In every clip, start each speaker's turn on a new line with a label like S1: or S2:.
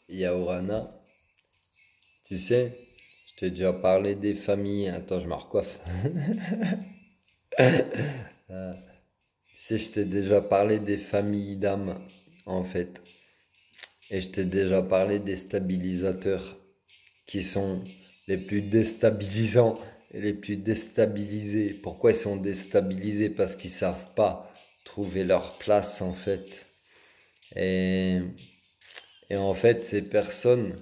S1: Yaorana, tu sais, je t'ai déjà parlé des familles. Attends, je me recoiffe. Tu sais, je t'ai déjà parlé des familles d'âmes, en fait. Et je t'ai déjà parlé des stabilisateurs qui sont les plus déstabilisants et les plus déstabilisés. Pourquoi ils sont déstabilisés? Parce qu'ils savent pas trouver leur place, en fait. Et, et en fait, ces personnes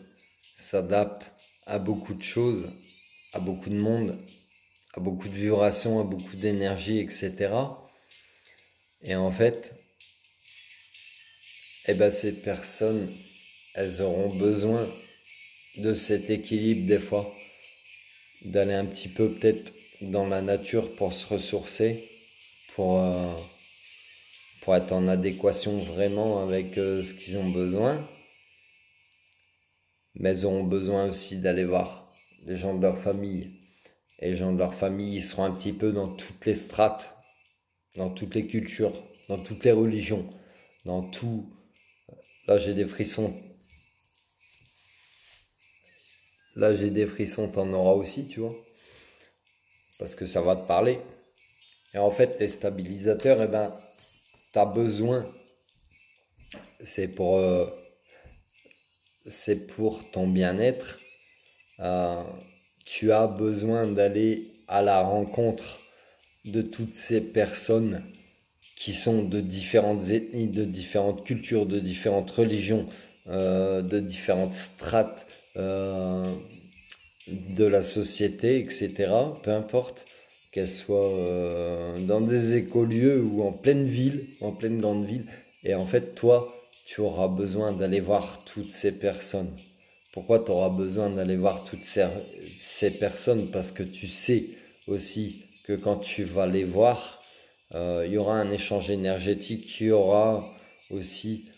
S1: s'adaptent à beaucoup de choses, à beaucoup de monde, à beaucoup de vibrations, à beaucoup d'énergie, etc. Et en fait, ces personnes, elles auront besoin de cet équilibre des fois, d'aller un petit peu peut-être dans la nature pour se ressourcer, pour, euh, pour être en adéquation vraiment avec ce qu'ils ont besoin. Mais elles auront besoin aussi d'aller voir les gens de leur famille. Et les gens de leur famille, ils seront un petit peu dans toutes les strates, dans toutes les cultures, dans toutes les religions, dans tout. Là, j'ai des frissons. Là, j'ai des frissons, t'en auras aussi, tu vois. Parce que ça va te parler. Et en fait, les stabilisateurs, t'as besoin. C'est pour, euh, c'est pour ton bien-être. Euh, Tu as besoin d'aller à la rencontre de toutes ces personnes qui sont de différentes ethnies, de différentes cultures, de différentes religions, de différentes strates de la société, etc. Peu importe qu'elles soient dans des écolieux ou en pleine ville, en pleine grande ville. Et en fait, toi, tu auras besoin d'aller voir toutes ces personnes. Pourquoi tu auras besoin d'aller voir toutes ces personnes? Parce que tu sais aussi que quand tu vas les voir, il y aura un échange énergétique, il y aura aussi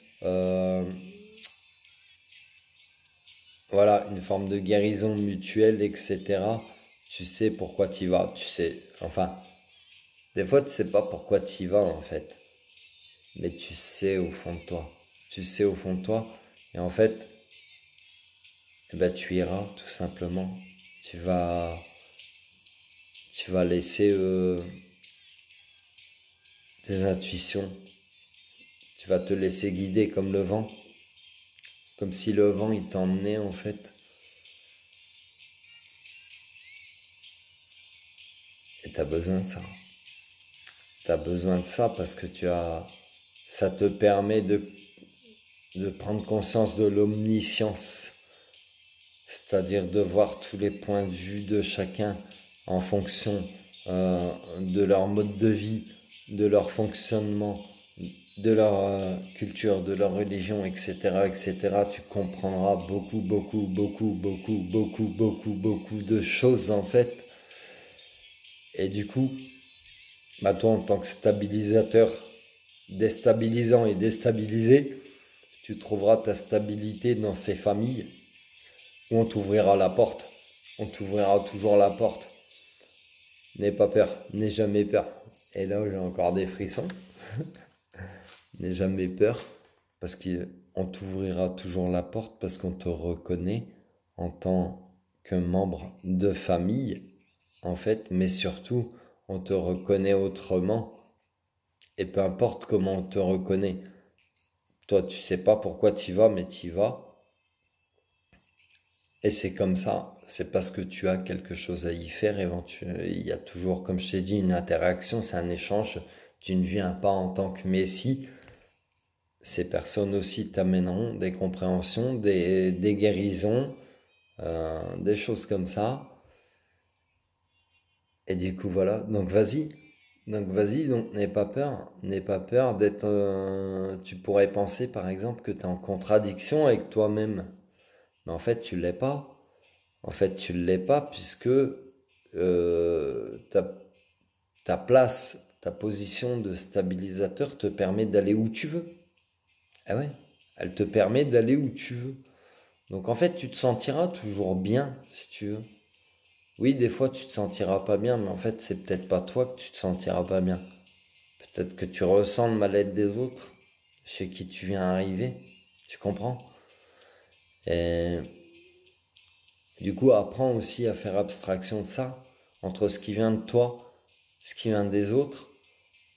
S1: voilà, une forme de guérison mutuelle, etc. Tu sais pourquoi tu y vas, tu sais, enfin, des fois tu sais pas pourquoi tu y vas en fait, mais tu sais au fond de toi, tu sais au fond de toi, et en fait, tu iras tout simplement, tu vas, tu vas laisser tes intuitions, tu vas te laisser guider comme le vent, comme si le vent il t'emmenait en fait, et t'as besoin de ça. T'as besoin de ça parce que ça te permet de prendre conscience de l'omniscience, c'est-à-dire de voir tous les points de vue de chacun en fonction de leur mode de vie, de leur fonctionnement, de leur culture, de leur religion, etc., etc. Tu comprendras beaucoup de choses en fait. Et du coup, toi en tant que stabilisateur, déstabilisant et déstabilisé, tu trouveras ta stabilité dans ces familles où on t'ouvrira la porte. On t'ouvrira toujours la porte. N'aie pas peur, n'aie jamais peur. Et là, j'ai encore des frissons. N'aie jamais peur parce qu'on t'ouvrira toujours la porte parce qu'on te reconnaît en tant que membre de famille, en fait, mais surtout, on te reconnaît autrement. Et peu importe comment on te reconnaît, toi, tu sais pas pourquoi tu y vas, mais tu y vas. Et c'est comme ça, c'est parce que tu as quelque chose à y faire. Il y a toujours, comme je t'ai dit, une interaction, c'est un échange. Tu ne viens pas en tant que messie. Ces personnes aussi t'amèneront des compréhensions, des guérisons, des choses comme ça. Et du coup, voilà. Donc vas-y. Donc vas-y, donc n'aie pas peur. N'aie pas peur d'être... tu pourrais penser, par exemple, que tu es en contradiction avec toi-même. Mais en fait, tu l'es pas. En fait, tu ne l'es pas puisque ta place, ta position de stabilisateur te permet d'aller où tu veux. Ah ouais, elle te permet d'aller où tu veux. Donc en fait, tu te sentiras toujours bien si tu veux. Oui, des fois, tu te sentiras pas bien, mais en fait, c'est peut-être pas toi que tu te sentiras pas bien. Peut-être que tu ressens le mal-être des autres, chez qui tu viens arriver. Tu comprends? Et du coup, apprends aussi à faire abstraction de ça, entre ce qui vient de toi, ce qui vient des autres,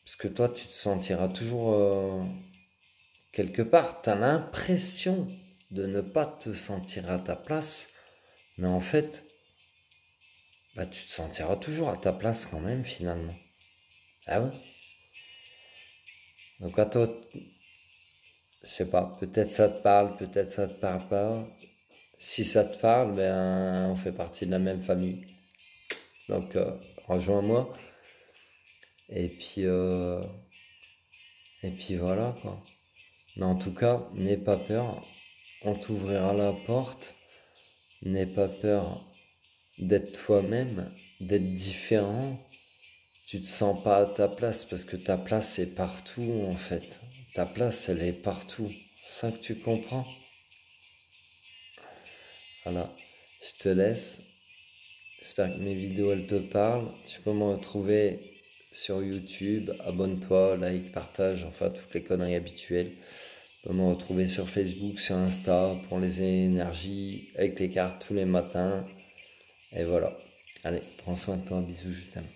S1: parce que toi, tu te sentiras toujours quelque part. Tu as l'impression de ne pas te sentir à ta place, mais en fait, bah, tu te sentiras toujours à ta place quand même, finalement. Ah ouais? Donc à toi, je sais pas, peut-être ça te parle, peut-être ça te parle pas. Si ça te parle, ben on fait partie de la même famille. Donc rejoins-moi. Et puis euh, et puis voilà quoi. Mais en tout cas, n'aie pas peur. On t'ouvrira la porte. N'aie pas peur d'être toi-même, d'être différent. Tu te sens pas à ta place parce que ta place est partout en fait. Ta place, elle est partout. C'est ça que tu comprends? Voilà. Je te laisse. J'espère que mes vidéos elles te parlent. Tu peux me retrouver sur YouTube. Abonne-toi, like, partage, enfin toutes les conneries habituelles. Tu peux me retrouver sur Facebook, sur Insta pour les énergies, avec les cartes tous les matins. Et voilà. Allez, prends soin de toi. Bisous, je t'aime.